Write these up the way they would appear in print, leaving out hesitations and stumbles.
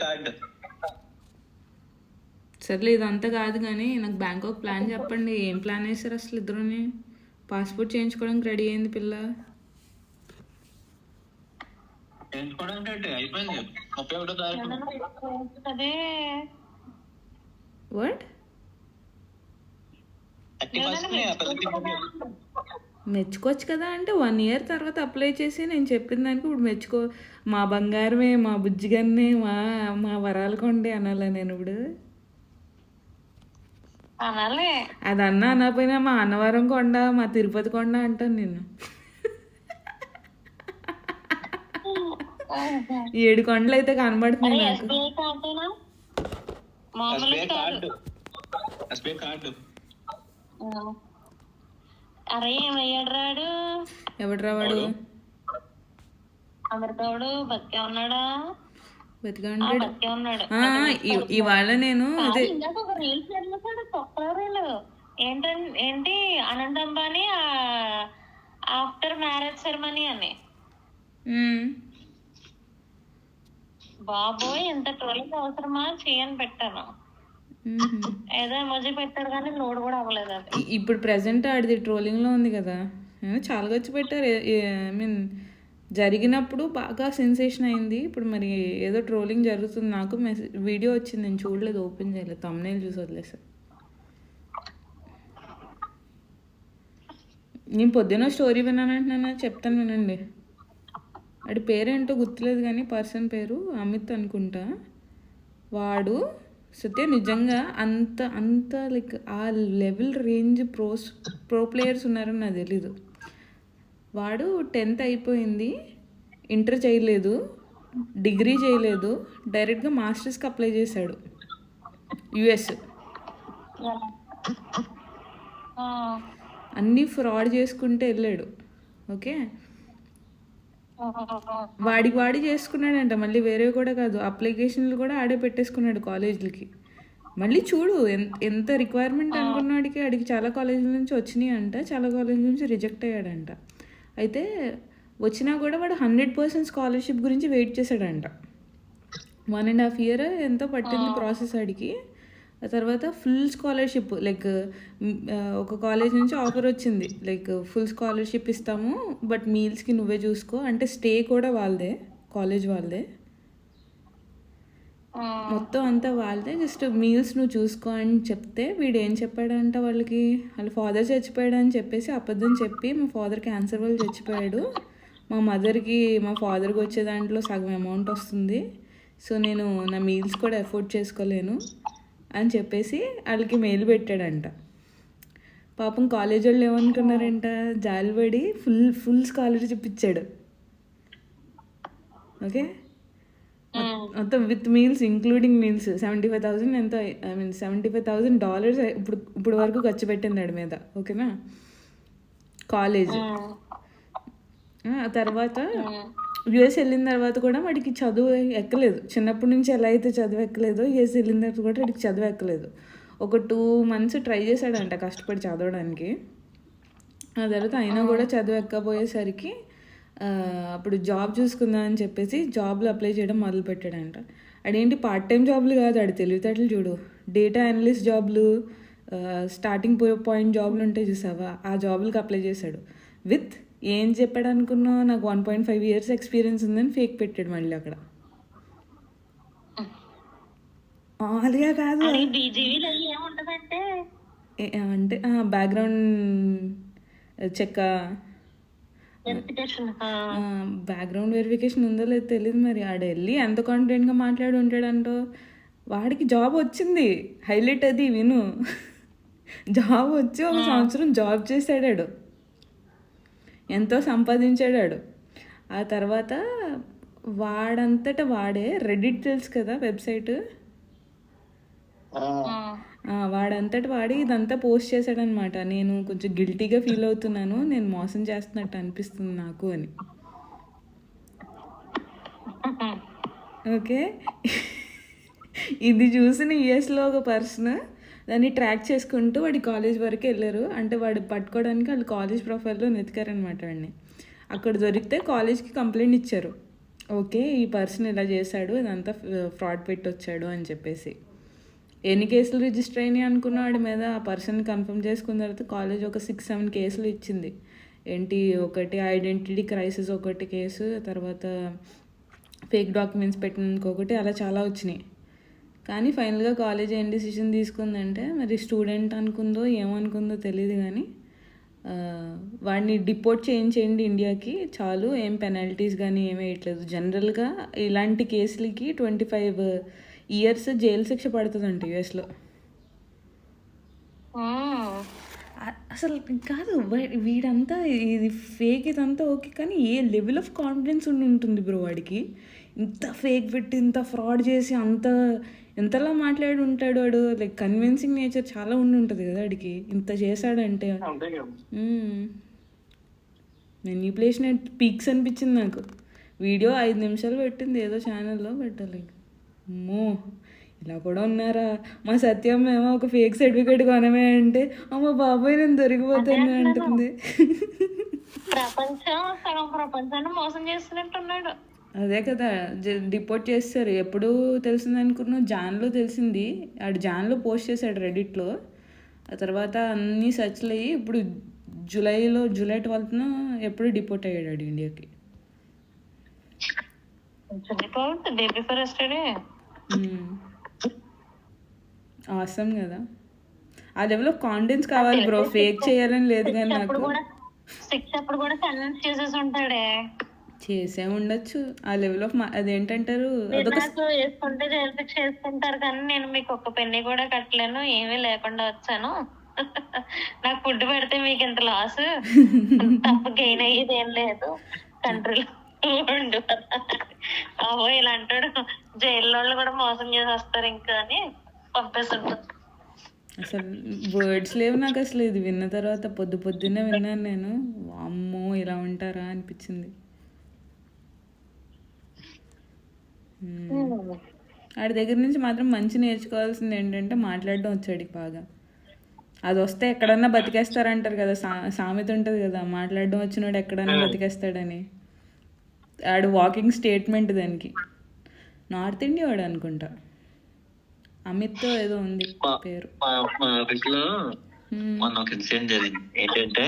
Card. సర్లే ఇదంతా కాదు కానీ నాకు బ్యాంకాక్ ప్లాన్ చెప్పండి. ఏం ప్లాన్ వేసారు అసలు ఇద్దరుని? పాస్పోర్ట్ చేయించుకోవడానికి రెడీ అయింది పిల్ల. చేయించుకోవడానికి అయిపోయింది 31వ తారీఖు. వాట్? మెచ్చుకోవచ్చు కదా అంటే 1 year తర్వాత అప్లై చేసి నేను చెప్పిన దానికి ఇప్పుడు మెచ్చుకో. మా బంగారమే, మా బుజ్జిగానే, మా మా వరాలు కొండే అనాలా నేను ఇప్పుడు? అది అన్నా అనకపోయినా మా అన్నవరం కొండ, మా తిరుపతి కొండ అంటాను నేను. 7 కొండలు అయితే కనబడుతున్నాయి నాకు. అరే ఏమయ్యాడు రాడు? ఎవడు రావాడు? అమృతోడు బతికే ఉన్నాడా? బతిగా ఉంటాడు. ఇవాళ నేను అదే ఏంటి Anant Ambani after marriage ceremony అని. బాబోయ్ ఎంత ట్రోలింగ్ అవసరమా చేయని పెట్టాను. ఏదో ఎమోజీ పెట్టాడు కానీ లోడ్ కూడా అవ్వలేదు అది. ఇప్పుడు ప్రెసెంట్ ఆడిది ట్రోలింగ్ లో ఉంది కదా, చాలా వచ్చి పెట్టారు. ఐ మీన్ జరిగినప్పుడు బాగా సెన్సేషన్ అయింది. ఇప్పుడు మరి ఏదో ట్రోలింగ్ జరుగుతుంది. నాకు వీడియో వచ్చింది, నేను చూడలేదు, ఓపెన్ చేయలేదు, థంబ్నెయిల్ చూసి వదిలేసాను. నేను పొద్దున్న స్టోరీ విన్నానంటున్నా, చెప్తాను వినండి. వాడి పేరేంటో గుర్తులేదు కానీ పర్సన్ పేరు అమిత్ అనుకుంటా. వాడు సత్య నిజంగా అంత అంత లైక్ ఆ లెవెల్ రేంజ్ ప్రో ప్లేయర్స్ ఉన్నారని నాకు తెలీదు. వాడు 10th అయిపోయింది, ఇంటర్ చేయలేదు, డిగ్రీ చేయలేదు, డైరెక్ట్గా మాస్టర్స్కి అప్లై చేశాడు యుఎస్. అన్నీ ఫ్రాడ్ చేసుకుంటే వెళ్ళాడు. ఓకే, వాడి చేసుకున్నాడంట. మళ్ళీ వేరే కూడా కాదు, అప్లికేషన్లు కూడా ఆడే పెట్టేసుకున్నాడు కాలేజీలకి. మళ్ళీ చూడు ఎంత రిక్వైర్మెంట్ అనుకున్నాడికి. ఆడికి చాలా కాలేజీల నుంచి వచ్చినాయి అంట, చాలా కాలేజీల నుంచి రిజెక్ట్ అయ్యాడంట. అయితే వచ్చినా కూడా వాడు 100% స్కాలర్షిప్ గురించి వెయిట్ చేశాడంట. 1.5 year ఎంతో పట్టింది ప్రాసెస్ ఆడికి. ఆ తర్వాత ఫుల్ స్కాలర్షిప్, లైక్ ఒక కాలేజ్ నుంచి ఆఫర్ వచ్చింది, లైక్ ఫుల్ స్కాలర్షిప్ ఇస్తాము బట్ మీల్స్కి నువ్వే చూసుకో అంటే. స్టే కూడా వాళ్ళదే, కాలేజ్ వాళ్ళదే, మొత్తం అంతా వాళ్ళదే, జస్ట్ మీల్స్ నువ్వు చూసుకో అని చెప్తే వీడు ఏం చెప్పాడంట వాళ్ళ ఫాదర్ చచ్చిపోయాడు అని చెప్పేసి అబద్ధం చెప్పి, మా ఫాదర్ క్యాన్సర్ వల్ల చచ్చిపోయాడు, మా ఫాదర్కి వచ్చే దాంట్లో సగం అమౌంట్ వస్తుంది, సో నేను నా మీల్స్ కూడా ఎఫోర్డ్ చేసుకోలేను అని చెప్పేసి వాళ్ళకి మెయిల్ పెట్టాడంట. పాపం కాలేజ్ వాళ్ళు ఏమనుకున్నారంట, జాలిపడి ఫుల్ స్కాలర్షిప్ ఇచ్చాడు. ఓకే, మొత్తం విత్ మీల్స్, ఇంక్లూడింగ్ మీల్స్ 75,000 ఎంతో, ఐ మీన్ $75,000 ఇప్పుడు వరకు ఖర్చు పెట్టింది వాడి మీద. ఓకేనా, కాలేజ్. ఆ తర్వాత యుఎస్ వెళ్ళిన తర్వాత కూడా వాడికి చదువు ఎక్కలేదు. చిన్నప్పటి నుంచి ఎలా అయితే చదువు ఎక్కలేదో, యుఎస్ వెళ్ళిన తర్వాత కూడా వాడికి చదువు ఎక్కలేదు. ఒక 2 months ట్రై చేశాడంట కష్టపడి చదవడానికి. ఆ తర్వాత అయినా కూడా చదువు ఎక్కకపోయేసరికి అప్పుడు జాబ్ చూసుకుందాం అని చెప్పేసి జాబ్లు అప్లై చేయడం మొదలుపెట్టాడంట. అదేంటి పార్ట్ టైం జాబ్లు కాదు, ఆడి తెలివితేటలు చూడు. డేటా అనలిస్ట్ జాబ్లు, స్టార్టింగ్ పాయింట్ జాబ్లు ఉంటాయి చూసావా, ఆ జాబులకి అప్లై చేశాడు. విత్ ఏం చెప్పాడు అనుకున్నావు, నాకు 1.5 years ఎక్స్పీరియన్స్ ఉందని ఫేక్ పెట్టాడు మళ్ళీ అక్కడ. మామూలుగా కాదు అంటే బ్యాక్గ్రౌండ్ చెక్, బ్యాక్గ్రౌండ్ వెరిఫికేషన్ ఉందో లేదో తెలియదు. మరి ఆడ వెళ్ళి ఎంత కాన్ఫిడెంట్గా మాట్లాడి ఉంటాడంటో. వాడికి జాబ్ వచ్చింది, హైలైట్ అది విను. జాబ్ వచ్చి 1 సంవత్సరం జాబ్ చేశాడాడు, ఎంతో సంపాదించాడాడు. ఆ తర్వాత వాడంతటా వాడే రెడిట్ తెలుసు కదా వెబ్సైట్, వాడంతటి వాడి ఇదంతా పోస్ట్ చేశాడనమాట. నేను కొంచెం గిల్టీగా ఫీల్ అవుతున్నాను, నేను మోసం చేస్తున్నట్టు అనిపిస్తుంది నాకు అని. ఓకే, ఇది చూసిన యుఎస్లో ఒక పర్సన్ దాన్ని ట్రాక్ చేసుకుంటూ వాడి కాలేజ్ వరకు వెళ్ళారు. అంటే వాడు పట్టుకోవడానికి వాళ్ళు కాలేజ్ ప్రొఫైల్లో వెతికారనమాట వాడిని. అక్కడ దొరికితే కాలేజ్కి కంప్లైంట్ ఇచ్చారు. ఓకే ఈ పర్సన్ ఇలా చేశాడు ఇదంతా ఫ్రాడ్ పెట్టి వచ్చాడు అని చెప్పేసి ఎన్ని కేసులు రిజిస్టర్ అయినాయి అనుకున్నా వాడి మీద ఆ పర్సన్ కన్ఫర్మ్ చేసుకున్న తర్వాత కాలేజ్ ఒక 6-7 కేసులు ఇచ్చింది. ఏంటి ఒకటి ఐడెంటిటీ క్రైసిస్ ఒకటి కేసు, తర్వాత ఫేక్ డాక్యుమెంట్స్ పెట్టినందుకు ఒకటి, అలా చాలా వచ్చినాయి. కానీ ఫైనల్గా కాలేజ్ ఏం డిసిషన్ తీసుకుందంటే మరి స్టూడెంట్ అనుకుందో ఏమనుకుందో తెలియదు కానీ వాడిని డిపోర్ట్ చేయించేయండి ఇండియాకి చాలు, ఏం పెనాల్టీస్ కానీ ఏమీ వేయట్లేదు. జనరల్గా ఇలాంటి కేసులకి 25 years జైలు శిక్ష పడుతుందంట యుఎస్లో. అసలు కాదు వీడంతా ఇది ఫేక్ ఇదంతా ఓకే కానీ ఏ లెవెల్ ఆఫ్ కాన్ఫిడెన్స్ ఉంటుంది బ్రో వాడికి. ఇంత ఫేక్ పెట్టి ఇంత ఫ్రాడ్ చేసి ఎంతలా మాట్లాడి ఉంటాడు వాడు. లైక్ కన్విన్సింగ్ నేచర్ చాలా ఉంటుంది కదా వాడికి. ఇంత చేశాడంటే మెనిపులేషన్ పీక్స్ అనిపించింది నాకు. వీడియో 5 నిమిషాలు పెట్టింది ఏదో ఛానల్లో పెట్టాలి. అమ్మో ఇలా కూడా ఉన్నారా. మా సత్యం ఏమో ఒక ఫేక్ సర్టిఫికేట్ కొనమే అంటే అమ్మ బాబాయ్ నేను దొరికిపోతాను అంటుంది. ప్రపంచాన్ని మోసం చేస్తున్నట్టున్నాడు. అదే కదా డిపోర్ట్ చేస్తారు. ఎప్పుడు తెలిసింది అనుకున్నాను జాన్లో తెలిసింది. ఆడు జాన్లో పోస్ట్ చేశాడు రెడిట్లో. ఆ తర్వాత అన్నీ సర్చ్లు అయ్యి ఇప్పుడు జూలై 12th ఎప్పుడు డిపోర్ట్ అయ్యాడు ఇండియాకి. ఆసమ్ కదా. ఆ లెవెల్ ఆఫ్ కాన్ఫిడెన్స్ కావాలి బ్రో. ఫేక్ చేయాలని లేదు కానీ నాకు. చేసే ఉండొచ్చు ఆ లెవెల్ ఆఫ్ అదేంటంటారు చేసుకుంటారు కానీ నేను మీకు ఒక్క పెన్ని కూడా కట్టలేను, ఏమీ లేకుండా వచ్చాను, నాకు ఫుడ్ పెడితే మీకు ఇంత లాస్ తప్ప గెయిన్ అయ్యేది ఏం లేదు కంట్రీలో ఉండు అవో ఇలా అంటాడు. జైల్లో కూడా మోసం చేసి వస్తారు ఇంకా అని పంపేస్తుంటారు. అసలు వర్డ్స్ లేవు నాకు అసలు. ఇది విన్న తర్వాత పొద్దున్నే విన్నాను నేను. అమ్మో ఇలా ఉంటారా అనిపించింది. ఆడి దగ్గర నుంచి మాత్రం మంచి నేర్చుకోవాల్సింది ఏంటంటే మాట్లాడడం వచ్చాడు బాగా. అది వస్తే ఎక్కడన్నా బతికేస్తారంటారు కదా, సామెత ఉంటుంది కదా, మాట్లాడడం వచ్చినోడు ఎక్కడన్నా బతికేస్తాడని. ఆడు వాకింగ్ స్టేట్మెంట్ దానికి. నార్త్ ఇండియా వాడు అనుకుంటా, అమిత్ ఏదో ఉంది పేరు. మా ఆఫీస్ లో మొన్న ఒక ఇన్సిడెంట్ జరిగింది. ఏంటంటే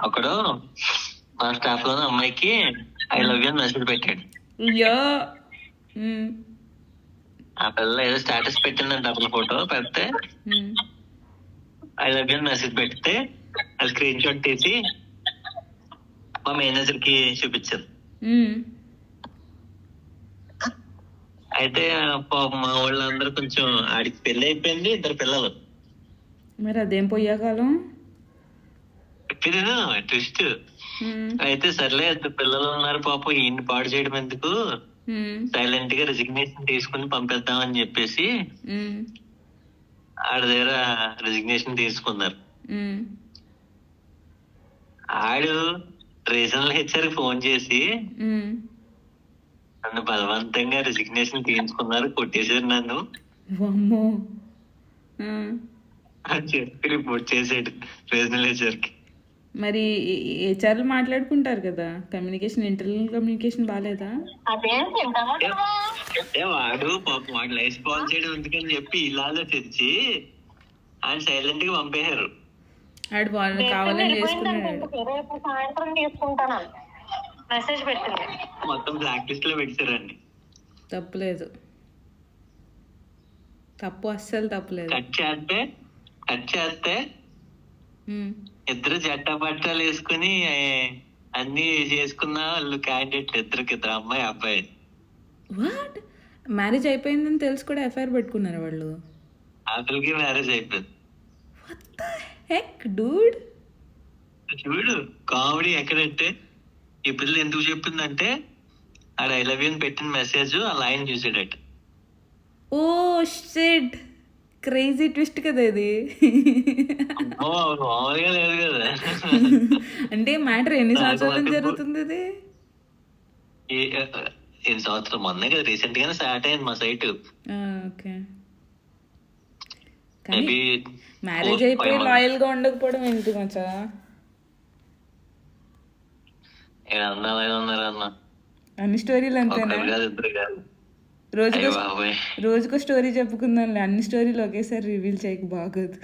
అక్కడ మా స్టాఫ్ లో అమ్మాయికి ఐ లవ్ యూ అని మెసేజ్ పెట్టాడు. ఆ పిల్ల ఏదో స్టేటస్ పెట్టిందంట అప్పుడు ఫోటో పెడితే ఐ లవ్ యూ అని మెసేజ్ పెడితే అది స్క్రీన్ షాట్ తీసి మా మేనేజర్ కి చూపించారు. అయితే మా వాళ్ళందరూ కొంచెం ఆడికి పెళ్లి అయిపోయింది, 2 పిల్లలు. మరి అదేం పోయాకాలం ట్విస్ట్. అయితే సర్లే 2 పిల్లలు ఉన్నారు పాపం, ఈయన్ని పాడు చేయడం ఎందుకు, సైలెంట్ గా రెసిగ్నేషన్ తీసుకుని పంపిద్దామని చెప్పేసి ఆడ దగ్గర రెసిగ్నేషన్ తీసుకున్నారు. ఆడు రీజనల్ హెచ్ఆర్ ఫోన్ చేసి నన్ను బలవంతంగా రెసిగ్నేషన్ తీయించుకున్నారు, కొట్టేశారు నన్ను అని చెప్పి రిపోర్ట్ చేసాడు రీజనల్ హెచ్ఆర్ కి. మరి హెచ్ఆర్ మాట్లాడుకుంటారు కదా, కమ్యూనికేషన్ ఇంటర్నల్ కమ్యూనికేషన్ బాగాలేదా? వాడు పాపం వాడు లైఫ్ బాల్ చేయడం ఎందుకని చెప్పి ఇలాగా తెచ్చి ఆయన సైలెంట్ గా పంపేశారు. ఆడు వాళ్ళు కావాలని చేసుకున్నాడు. మొత్తం బ్లాక్ లిస్ట్ లో పెట్టారండి. తప్పులేదు, తప్పు అస్సలు తప్పులేదు. కట్ చేస్తే 2 జట్టా పట్టాలు వేసుకుని అన్ని చేసుకున్న వాళ్ళు క్యాండిడేట్లు 2 అమ్మాయి అబ్బాయి. వాట్ మ్యారేజ్ అయిపోయిందని తెలుసు కూడా ఎఫ్ఐఆర్ పెట్టుకున్నారు వాళ్ళు. అసలుకి మ్యారేజ్ అయిపోయింది. What the heck Dude. చూడు కామెడీ ఎక్కడంటే ఈ పిల్ల ఎందుకు చెప్పిందంటే ఆడ ఐ లవ్ యూ అని పెట్టిన మెసేజ్ ఆ లైన్ చూసాడట. ఓ షిట్, క్రేజీ ట్విస్ట్ కదా ఇది. మామూలుగా లేదు కదా. అంటే మ్యాటర్ ఎన్ని సంవత్సరాలు జరుగుతుంది ఇది? ఎన్ని సంవత్సరం మొన్నే కదా, రీసెంట్ గానే స్టార్ట్ అయింది మా సైట్. ఓకే, కానీ మ్యారేజ్ అయిపోయి లాయల్ గా ఉండకపోవడం ఏంటి మచ్చా? ఇక్కడ అందరూ అలాగే ఉన్నారు అన్న. అన్ని స్టోరీలు అంతేనా? ఒక్కరు కాదు, ఇద్దరు కాదు. రోజుకో అయ్య బాబోయ్. రోజుకో స్టోరీ చెప్పుకుందాంలే, అన్ని స్టోరీలు ఒకేసారి రివీల్ చేయక బాగోదు.